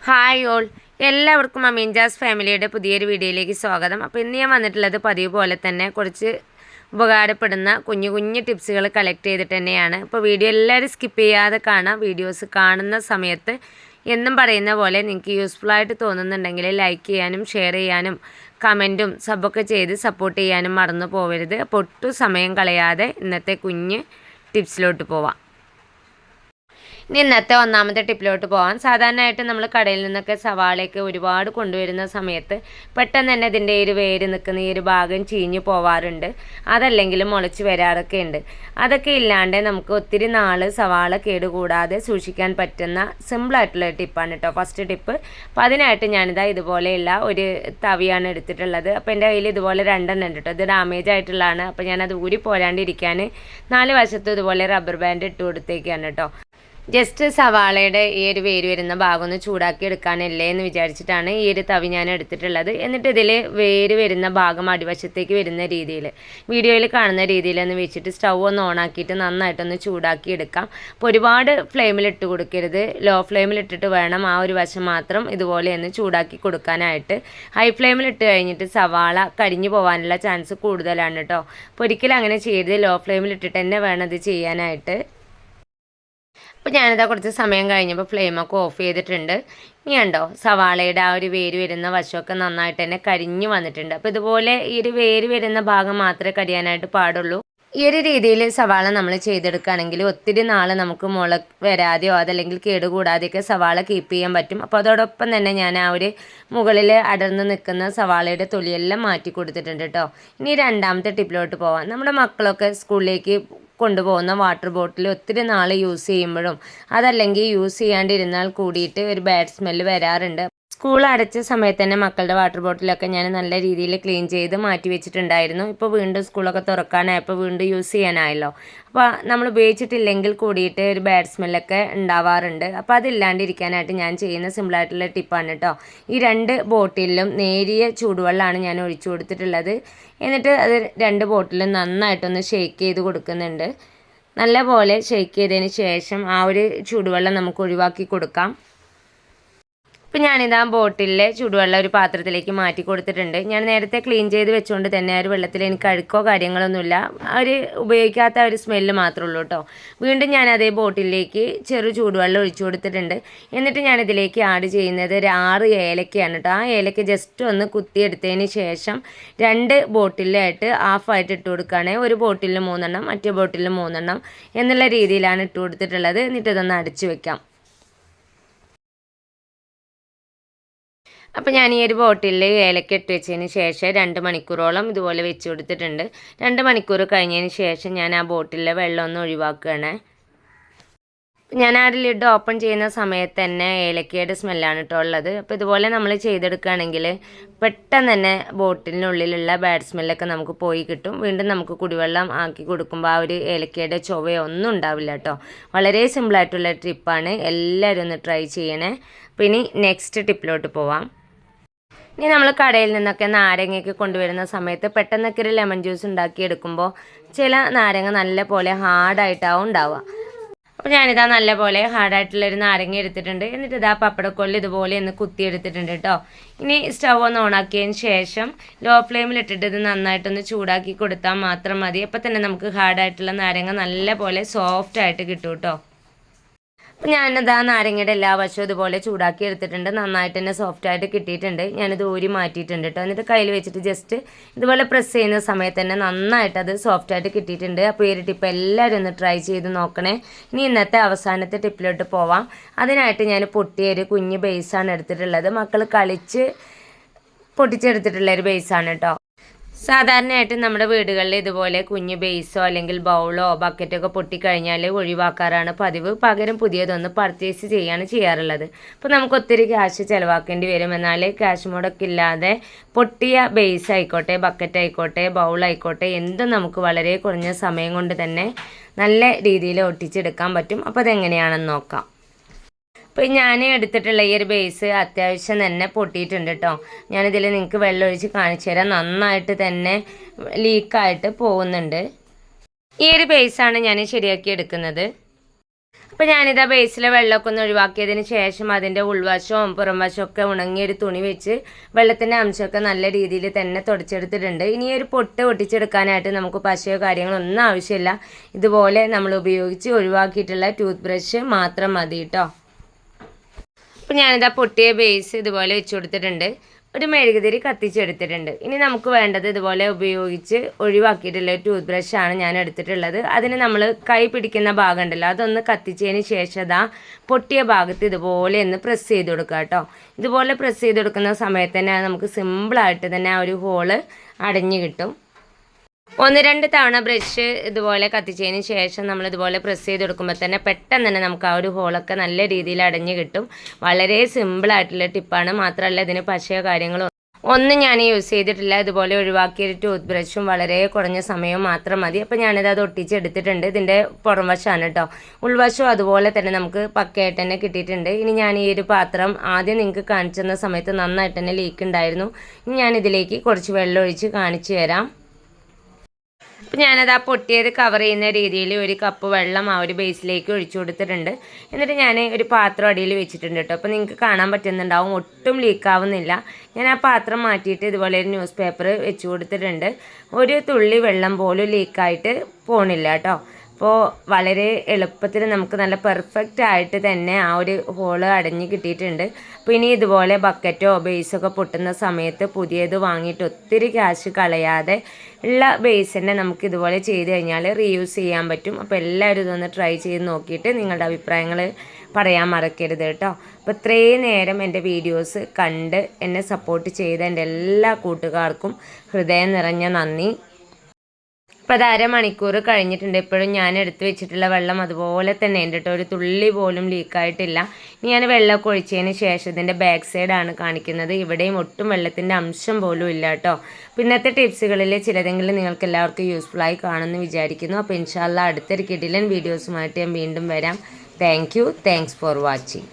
Hi all, എല്ലാവർക്കും അമീൻജാസ് ഫാമിലിയുടെ പുതിയൊരു വീഡിയോയിലേക്ക് സ്വാഗതം. അപ്പോൾ ഇന്ന് ഞാൻ വന്നിട്ടുള്ളത് പതിവ് പോലെ തന്നെ കുറച്ച് ഉപകാരപ്പെടുന്ന കുഞ്ഞു കുഞ്ഞു ടിപ്സുകൾ കളക്ട് ചെയ്തിട്ട് തന്നെയാണ്. അപ്പോൾ വീഡിയോ എല്ലാവരും സ്കിപ്പ് ചെയ്യാതെ കാണാം. വീഡിയോസ് കാണുന്ന സമയത്ത് എന്നും പറയുന്ന പോലെ നിങ്ങൾക്ക് യൂസ്ഫുള്ളായിട്ട് തോന്നുന്നുണ്ടെങ്കിൽ ലൈക്ക് ചെയ്യാനും ഷെയർ ചെയ്യാനും കമൻറ്റും സബൊക്കെ ചെയ്ത് സപ്പോർട്ട് ചെയ്യാനും മറന്നു പോകരുത്. അപ്പോൾ ഒട്ടും സമയം കളയാതെ ഇന്നത്തെ കുഞ്ഞ് ടിപ്സിലോട്ട് പോവാം. ഇനി ഇന്നത്തെ ഒന്നാമത്തെ ടിപ്പിലോട്ട് പോകാം. സാധാരണയായിട്ട് നമ്മൾ കടയിൽ നിന്നൊക്കെ സവാളയൊക്കെ ഒരുപാട് കൊണ്ടുവരുന്ന സമയത്ത് പെട്ടെന്ന് തന്നെ ഇതിൻ്റെ ഒരു വേര് നിൽക്കുന്ന ഈ ഒരു ഭാഗം ചീഞ്ഞു പോവാറുണ്ട്, അതല്ലെങ്കിൽ മുളച്ച് വരാറൊക്കെ ഉണ്ട്. അതൊക്കെ ഇല്ലാണ്ട് നമുക്ക് ഒത്തിരി നാൾ സവാള കേടുകൂടാതെ സൂക്ഷിക്കാൻ പറ്റുന്ന സിമ്പിളായിട്ടുള്ള ടിപ്പാണ് കേട്ടോ ഫസ്റ്റ് ടിപ്പ്. അപ്പോൾ അതിനായിട്ട് ഞാനിതാ ഇതുപോലെയുള്ള ഒരു തവിയാണ് എടുത്തിട്ടുള്ളത്. അപ്പോൾ എൻ്റെ കയ്യിൽ ഇതുപോലെ രണ്ടെണ്ണം ഉണ്ട് കേട്ടോ. ഇത് ഡാമേജ് ആയിട്ടുള്ളതാണ്. അപ്പോൾ ഞാനത് ഊരി പോരാണ്ടിരിക്കാൻ 4 വശത്തും ഇതുപോലെ റബ്ബർ ബാൻഡ് ഇട്ട് കൊടുത്തേക്കാണ് കേട്ടോ. ജസ്റ്റ് സവാളയുടെ ഈ ഒരു വേര് വരുന്ന ഭാഗം ഒന്ന് ചൂടാക്കി എടുക്കാനല്ലേ എന്ന് വിചാരിച്ചിട്ടാണ് ഈ ഒരു തവി ഞാൻ എടുത്തിട്ടുള്ളത്. എന്നിട്ട് ഇതിൽ വേര് വരുന്ന ഭാഗം അടിവശത്തേക്ക് വരുന്ന രീതിയിൽ വീഡിയോയിൽ കാണുന്ന രീതിയിൽ ഒന്ന് വെച്ചിട്ട് സ്റ്റൗ ഒന്ന് ഓണാക്കിയിട്ട് നന്നായിട്ടൊന്ന് ചൂടാക്കി എടുക്കാം. അപ്പോൾ ഒരുപാട് ഫ്ലെയിമിൽ ഇട്ട് കൊടുക്കരുത്, ലോ ഫ്ലെയിമിൽ ഇട്ടിട്ട് വേണം ആ ഒരു വശം മാത്രം ഇതുപോലെ ഒന്ന് ചൂടാക്കി കൊടുക്കാനായിട്ട്. ഹൈ ഫ്ലെയിമിൽ ഇട്ട് കഴിഞ്ഞിട്ട് സവാള കരിഞ്ഞു പോകാനുള്ള ചാൻസ് കൂടുതലാണ് കേട്ടോ. അപ്പോൾ ഒരിക്കലും അങ്ങനെ ചെയ്യരുത്, ലോ ഫ്ലെയിമിൽ ഇട്ടിട്ട് തന്നെ വേണം ഇത് ചെയ്യാനായിട്ട്. അപ്പോൾ ഞാനിതാ കുറച്ച് സമയം കഴിഞ്ഞപ്പോൾ ഫ്ലെയിമൊക്കെ ഓഫ് ചെയ്തിട്ടുണ്ട്. ഇനി ഉണ്ടോ സവാളയുടെ ആ ഒരു വേര് വരുന്ന വശമൊക്കെ നന്നായിട്ട് തന്നെ കരിഞ്ഞു വന്നിട്ടുണ്ട്. അപ്പോൾ ഇതുപോലെ ഈ ഒരു വേര് വരുന്ന ഭാഗം മാത്രമേ കരിയാനായിട്ട് പാടുള്ളൂ. ഈ ഒരു രീതിയിൽ സവാള നമ്മൾ ചെയ്തെടുക്കുകയാണെങ്കിൽ ഒത്തിരി നാൾ നമുക്ക് മുള വരാതെയോ അതല്ലെങ്കിൽ കേടുകൂടാതെയൊക്കെ സവാള കീപ്പ് ചെയ്യാൻ പറ്റും. അപ്പോൾ അതോടൊപ്പം തന്നെ ഞാൻ ആ ഒരു മുകളിൽ അടർന്ന് നിൽക്കുന്ന സവാളയുടെ തൊലിയെല്ലാം മാറ്റി കൊടുത്തിട്ടുണ്ട് കേട്ടോ. ഇനി രണ്ടാമത്തെ ടിപ്പിലോട്ട് പോവാം. നമ്മുടെ മക്കളൊക്കെ സ്കൂളിലേക്ക് കൊണ്ടുപോകുന്ന വാട്ടർ ബോട്ടിൽ ഒത്തിരി നാൾ യൂസ് ചെയ്യുമ്പോഴും അതല്ലെങ്കിൽ യൂസ് ചെയ്യാണ്ടിരുന്നാൽ കൂടിയിട്ട് ഒരു ബാഡ് സ്മെല്ല് വരാറുണ്ട്. സ്കൂൾ അടച്ച സമയത്ത് തന്നെ മക്കളുടെ വാട്ടർ ബോട്ടിലൊക്കെ ഞാൻ നല്ല രീതിയിൽ ക്ലീൻ ചെയ്ത് മാറ്റി വെച്ചിട്ടുണ്ടായിരുന്നു. ഇപ്പോൾ വീണ്ടും സ്കൂളൊക്കെ തുറക്കാനായപ്പോൾ വീണ്ടും യൂസ് ചെയ്യാനായല്ലോ. അപ്പോൾ നമ്മൾ ഉപയോഗിച്ചിട്ടില്ലെങ്കിൽ കൂടിയിട്ട് ഒരു ബാഡ് സ്മെല്ലൊക്കെ ഉണ്ടാവാറുണ്ട്. അപ്പോൾ അതില്ലാണ്ടിരിക്കാനായിട്ട് ഞാൻ ചെയ്യുന്ന സിമ്പിളായിട്ടുള്ള ടിപ്പാണ് കേട്ടോ. ഈ 2 ബോട്ടിലും നേരിയ ചൂടുവെള്ളമാണ് ഞാൻ ഒഴിച്ചു കൊടുത്തിട്ടുള്ളത്. എന്നിട്ട് അത് 2 ബോട്ടിലും നന്നായിട്ടൊന്ന് ഷേക്ക് ചെയ്ത് കൊടുക്കുന്നുണ്ട്. നല്ലപോലെ ഷേക്ക് ചെയ്തതിന് ശേഷം ആ ഒരു ചൂടുവെള്ളം നമുക്ക് ഒഴിവാക്കി കൊടുക്കാം. ഇപ്പം ഞാനിതാ ബോട്ടിലെ ചൂടുവെള്ളം ഒരു പാത്രത്തിലേക്ക് മാറ്റി കൊടുത്തിട്ടുണ്ട്. ഞാൻ നേരത്തെ ക്ലീൻ ചെയ്ത് വെച്ചുകൊണ്ട് തന്നെ ആ ഒരു വെള്ളത്തിൽ എനിക്ക് അഴുക്കോ കാര്യങ്ങളൊന്നുമില്ല, ഒരു ഉപയോഗിക്കാത്ത ഒരു സ്മെല്ല് മാത്രമേ ഉള്ളൂ കേട്ടോ. വീണ്ടും ഞാൻ അതേ ബോട്ടിലേക്ക് ചെറു ചൂടുവെള്ളം ഒഴിച്ചു കൊടുത്തിട്ടുണ്ട്. എന്നിട്ട് ഞാനിതിലേക്ക് ആഡ് ചെയ്യുന്നത് ഒരു 6 ഏലക്കയാണ് കേട്ടോ. ആ ഏലക്ക ജസ്റ്റ് ഒന്ന് കുത്തിയെടുത്തതിന് ശേഷം 2 ബോട്ടിലായിട്ട് ഹാഫായിട്ട് ഇട്ട് കൊടുക്കുകയാണ്. ഒരു ബോട്ടിൽ 3 എണ്ണം മറ്റേ ബോട്ടിൽ 3 എണ്ണം എന്നുള്ള രീതിയിലാണ് ഇട്ട് കൊടുത്തിട്ടുള്ളത്. എന്നിട്ട് ഇതൊന്ന് അടച്ചു വെക്കാം. അപ്പോൾ ഞാൻ ഈ ഒരു ബോട്ടിൽ ഏലക്ക ഇട്ട് വെച്ചതിന് ശേഷം 2 മണിക്കൂറോളം ഇതുപോലെ വെച്ച് കൊടുത്തിട്ടുണ്ട്. 2 മണിക്കൂർ കഴിഞ്ഞതിന് ശേഷം ഞാൻ ആ ബോട്ടിലെ വെള്ളം ഒന്ന് ഒഴിവാക്കുകയാണ്. ഞാൻ ആ ലിഡ് ഓപ്പൺ ചെയ്യുന്ന സമയത്ത് തന്നെ ഏലക്കയുടെ സ്മെല്ലാണ് കേട്ടോ ഉള്ളത്. അപ്പോൾ ഇതുപോലെ നമ്മൾ ചെയ്തെടുക്കുകയാണെങ്കിൽ പെട്ടെന്ന് തന്നെ ബോട്ടിലിനുള്ളിലുള്ള ബാഡ് സ്മെല്ലൊക്കെ നമുക്ക് പോയി കിട്ടും. വീണ്ടും നമുക്ക് കുടിവെള്ളം ആക്കി കൊടുക്കുമ്പോൾ ആ ഒരു ഏലക്കയുടെ ചുവയോ ഒന്നും ഉണ്ടാവില്ല കേട്ടോ. വളരെ സിമ്പിളായിട്ടുള്ള ട്രിപ്പാണ്, എല്ലാവരും ഒന്ന് ട്രൈ ചെയ്യണേ. അപ്പോൾ ഇനി നെക്സ്റ്റ് ടിപ്പിലോട്ട് പോവാം. ഇനി നമ്മൾ കടയിൽ നിന്നൊക്കെ നാരങ്ങയൊക്കെ കൊണ്ടുവരുന്ന സമയത്ത് പെട്ടെന്നൊക്കെ ഒരു ലെമൺ ജ്യൂസ് ഉണ്ടാക്കിയെടുക്കുമ്പോൾ ചില നാരങ്ങ നല്ല പോലെ ഹാർഡായിട്ടാവും ഉണ്ടാവുക. അപ്പോൾ ഞാനിതാ നല്ല പോലെ ഹാർഡായിട്ടുള്ളൊരു നാരങ്ങ എടുത്തിട്ടുണ്ട്. എന്നിട്ട് ഇതാ പപ്പടക്കൊല്ല് ഇതുപോലെ ഒന്ന് കുത്തിയെടുത്തിട്ടുണ്ട് കേട്ടോ. ഇനി സ്റ്റൗ ഒന്ന് ഓണാക്കിയതിന് ശേഷം ലോ ഫ്ലെയിമിലിട്ടിട്ട് ഇത് നന്നായിട്ടൊന്ന് ചൂടാക്കി കൊടുത്താൽ മാത്രം മതി. അപ്പോൾ തന്നെ നമുക്ക് ഹാർഡായിട്ടുള്ള നാരങ്ങ നല്ല പോലെ സോഫ്റ്റായിട്ട് കിട്ടും കേട്ടോ. അപ്പോൾ ഞാനിതാ നാരങ്ങയുടെ എല്ലാ വശവും ഇതുപോലെ ചൂടാക്കി എടുത്തിട്ടുണ്ട്. നന്നായിട്ട് തന്നെ സോഫ്റ്റായിട്ട് കിട്ടിയിട്ടുണ്ട്. ഞാനിത് ഊരി മാറ്റിയിട്ടുണ്ട് കേട്ടോ. എന്നിട്ട് കയ്യിൽ വെച്ചിട്ട് ജസ്റ്റ് ഇതുപോലെ പ്രസ് ചെയ്യുന്ന സമയത്ത് തന്നെ നന്നായിട്ട് അത് സോഫ്റ്റായിട്ട് കിട്ടിയിട്ടുണ്ട്. അപ്പോൾ ഈ ഒരു ടിപ്പ് എല്ലാവരും ഒന്ന് ട്രൈ ചെയ്ത് നോക്കണേ. ഇനി ഇന്നത്തെ അവസാനത്തെ ടിപ്പിലോട്ട് പോവാം. അതിനായിട്ട് ഞാൻ പൊട്ടിയൊരു കുഞ്ഞ് ബേസാണ് എടുത്തിട്ടുള്ളത്. മക്കൾ കളിച്ച് പൊട്ടിച്ചെടുത്തിട്ടുള്ള ഒരു ബേസാണ് കേട്ടോ. സാധാരണയായിട്ട് നമ്മുടെ വീടുകളിൽ ഇതുപോലെ കുഞ്ഞു ബേസോ അല്ലെങ്കിൽ ബൗളോ ബക്കറ്റൊക്കെ പൊട്ടിക്കഴിഞ്ഞാൽ ഒഴിവാക്കാറാണ് പതിവ്. പകരം പുതിയതൊന്ന് പർച്ചേസ് ചെയ്യാണ് ചെയ്യാറുള്ളത്. അപ്പോൾ നമുക്ക് ഒത്തിരി ക്യാഷ് ചിലവാക്കേണ്ടി വരും. എന്നാൽ ക്യാഷ് മുടക്ക് ഇല്ലാതെ പൊട്ടിയ ബേസ് ആയിക്കോട്ടെ, ബക്കറ്റ് ആയിക്കോട്ടെ, ബൗളായിക്കോട്ടെ, എന്തും നമുക്ക് വളരെ കുറഞ്ഞ സമയം കൊണ്ട് തന്നെ നല്ല രീതിയിൽ ഒട്ടിച്ചെടുക്കാൻ പറ്റും. അപ്പോൾ അതെങ്ങനെയാണെന്ന് നോക്കാം. അപ്പോൾ ഞാൻ എടുത്തിട്ടുള്ള ഈ ഒരു ബേസ് അത്യാവശ്യം തന്നെ പൊട്ടിയിട്ടുണ്ട് കേട്ടോ. ഞാനിതിൽ നിങ്ങൾക്ക് വെള്ളം ഒഴിച്ച് കാണിച്ചു തരാം. നന്നായിട്ട് തന്നെ ലീക്കായിട്ട് പോകുന്നുണ്ട്. ഈ ഒരു ബേസാണ് ഞാൻ ശരിയാക്കി എടുക്കുന്നത്. അപ്പോൾ ഞാനിതാ ബേസിലെ വെള്ളമൊക്കെ ഒന്ന് ഒഴിവാക്കിയതിന് ശേഷം അതിൻ്റെ ഉൾവശവും പുറംവശവും ഒക്കെ ഉണങ്ങിയൊരു തുണി വെച്ച് വെള്ളത്തിൻ്റെ അംശമൊക്കെ നല്ല രീതിയിൽ തന്നെ തുടച്ചെടുത്തിട്ടുണ്ട്. ഇനി ഒരു പൊട്ട് ഒട്ടിച്ചെടുക്കാനായിട്ട് നമുക്ക് പശയോ കാര്യങ്ങളൊന്നും ആവശ്യമില്ല. ഇതുപോലെ നമ്മൾ ഉപയോഗിച്ച് ഒഴിവാക്കിയിട്ടുള്ള ടൂത്ത് ബ്രഷ് മാത്രം മതി കേട്ടോ. അപ്പോൾ ഞാനിതാ പൊട്ടിയ ബേസ് ഇതുപോലെ വെച്ച് കൊടുത്തിട്ടുണ്ട്. ഒരു മെഴുകുതിരി കത്തിച്ചെടുത്തിട്ടുണ്ട്. ഇനി നമുക്ക് വേണ്ടത് ഇതുപോലെ ഉപയോഗിച്ച് ഒഴിവാക്കിയിട്ടുള്ള ടൂത്ത് ബ്രഷാണ് ഞാൻ എടുത്തിട്ടുള്ളത്. അതിന് നമ്മൾ കൈ പിടിക്കുന്ന ഭാഗം ഉണ്ടല്ലോ, അതൊന്ന് കത്തിച്ചതിന് ശേഷം അതാ പൊട്ടിയ ഭാഗത്ത് ഇതുപോലെ ഒന്ന് പ്രസ് ചെയ്ത് കൊടുക്കുക കേട്ടോ. ഇതുപോലെ പ്രസ് ചെയ്ത് കൊടുക്കുന്ന സമയത്ത് തന്നെ നമുക്ക് സിമ്പിളായിട്ട് തന്നെ ആ ഒരു ഹോള് അടഞ്ഞു കിട്ടും. 1-2 തവണ ബ്രഷ് ഇതുപോലെ കത്തിച്ചതിന് ശേഷം നമ്മൾ ഇതുപോലെ പ്രസ് ചെയ്ത് കൊടുക്കുമ്പോൾ തന്നെ പെട്ടെന്ന് തന്നെ നമുക്ക് ആ ഒരു ഹോളൊക്കെ നല്ല രീതിയിൽ അടഞ്ഞു കിട്ടും. വളരെ സിമ്പിളായിട്ടുള്ള ടിപ്പാണ്. മാത്രമല്ല ഇതിന് പശയോ കാര്യങ്ങളോ ഒന്നും ഞാൻ യൂസ് ചെയ്തിട്ടില്ല. ഇതുപോലെ ഒഴിവാക്കിയൊരു ടൂത്ത് ബ്രഷും വളരെ കുറഞ്ഞ സമയം മാത്രം മതി. അപ്പോൾ ഞാനിത് ഒട്ടിച്ചെടുത്തിട്ടുണ്ട്. ഇതിൻ്റെ പുറംവശമാണ് കേട്ടോ. ഉൾവശവും അതുപോലെ തന്നെ നമുക്ക് പക്കയായിട്ട് തന്നെ കിട്ടിയിട്ടുണ്ട്. ഇനി ഞാൻ ഈ ഒരു പാത്രം ആദ്യം നിങ്ങൾക്ക് കാണിച്ചു തന്ന സമയത്ത് നന്നായിട്ട് തന്നെ ലീക്ക് ഉണ്ടായിരുന്നു. ഇനി ഞാനിതിലേക്ക് കുറച്ച് വെള്ളം ഒഴിച്ച് കാണിച്ചു തരാം. അപ്പോൾ ഞാനത് ആ പൊട്ടിയത് കവർ ചെയ്യുന്ന രീതിയിൽ ഒരു കപ്പ് വെള്ളം ആ ഒരു ബേസിലേക്ക് ഒഴിച്ചു കൊടുത്തിട്ടുണ്ട്. എന്നിട്ട് ഞാൻ ഒരു പാത്രം അടിയിൽ വെച്ചിട്ടുണ്ട് കേട്ടോ. അപ്പോൾ നിങ്ങൾക്ക് കാണാൻ പറ്റുന്നുണ്ടാവും, ഒട്ടും ലീക്കാവുന്നില്ല. ഞാൻ ആ പാത്രം മാറ്റിയിട്ട് ഇതുപോലെ ഒരു ന്യൂസ് പേപ്പർ വെച്ച് കൊടുത്തിട്ടുണ്ട്. ഒരു തുള്ളി വെള്ളം പോലും ലീക്കായിട്ട് പോണില്ല കേട്ടോ. അപ്പോൾ വളരെ എളുപ്പത്തിൽ നമുക്ക് നല്ല പെർഫെക്റ്റ് ആയിട്ട് തന്നെ ആ ഒരു ഹോള് അടഞ്ഞ് കിട്ടിയിട്ടുണ്ട്. അപ്പോൾ ഇനി ഇതുപോലെ ബക്കറ്റോ ബേസൊക്കെ പൊട്ടുന്ന സമയത്ത് പുതിയത് വാങ്ങിയിട്ട് ഒത്തിരി ക്യാഷ് കളയാതെ ഉള്ള ബേസ് തന്നെ നമുക്ക് ഇതുപോലെ ചെയ്ത് കഴിഞ്ഞാൽ റീയൂസ് ചെയ്യാൻ പറ്റും. അപ്പോൾ എല്ലാവരും ഇതൊന്ന് ട്രൈ ചെയ്ത് നോക്കിയിട്ട് നിങ്ങളുടെ അഭിപ്രായങ്ങൾ പറയാൻ മറക്കരുത് കേട്ടോ. അപ്പോൾ ഇത്രയും നേരം എൻ്റെ വീഡിയോസ് കണ്ട് എന്നെ സപ്പോർട്ട് ചെയ്ത എൻ്റെ എല്ലാ കൂട്ടുകാർക്കും ഹൃദയം നിറഞ്ഞ നന്ദി. അപ്പോൾ അത് 1/2 മണിക്കൂർ കഴിഞ്ഞിട്ടുണ്ട്. ഇപ്പോഴും ഞാൻ എടുത്ത് വെച്ചിട്ടുള്ള വെള്ളം അതുപോലെ തന്നെ ഉണ്ട് കേട്ടോ. ഒരു തുള്ളി പോലും ലീക്കായിട്ടില്ല. ഇനി ഞാൻ വെള്ളമൊക്കെ ഒഴിച്ചതിന് ശേഷം ഇതിൻ്റെ ബാക്ക് സൈഡാണ് കാണിക്കുന്നത്. ഇവിടെയും ഒട്ടും വെള്ളത്തിൻ്റെ അംശം പോലും ഇല്ല കേട്ടോ. അപ്പോൾ ഇന്നത്തെ ടിപ്സുകളിൽ ചിലതെങ്കിലും നിങ്ങൾക്ക് എല്ലാവർക്കും യൂസ്ഫുള്ളായി കാണുമെന്ന് വിചാരിക്കുന്നു. അപ്പോൾ ഇൻഷാ അല്ലാഹ് അടുത്തൊരു കിടിലൻ വീഡിയോസുമായിട്ട് ഞാൻ വീണ്ടും വരാം. Thanks for watching.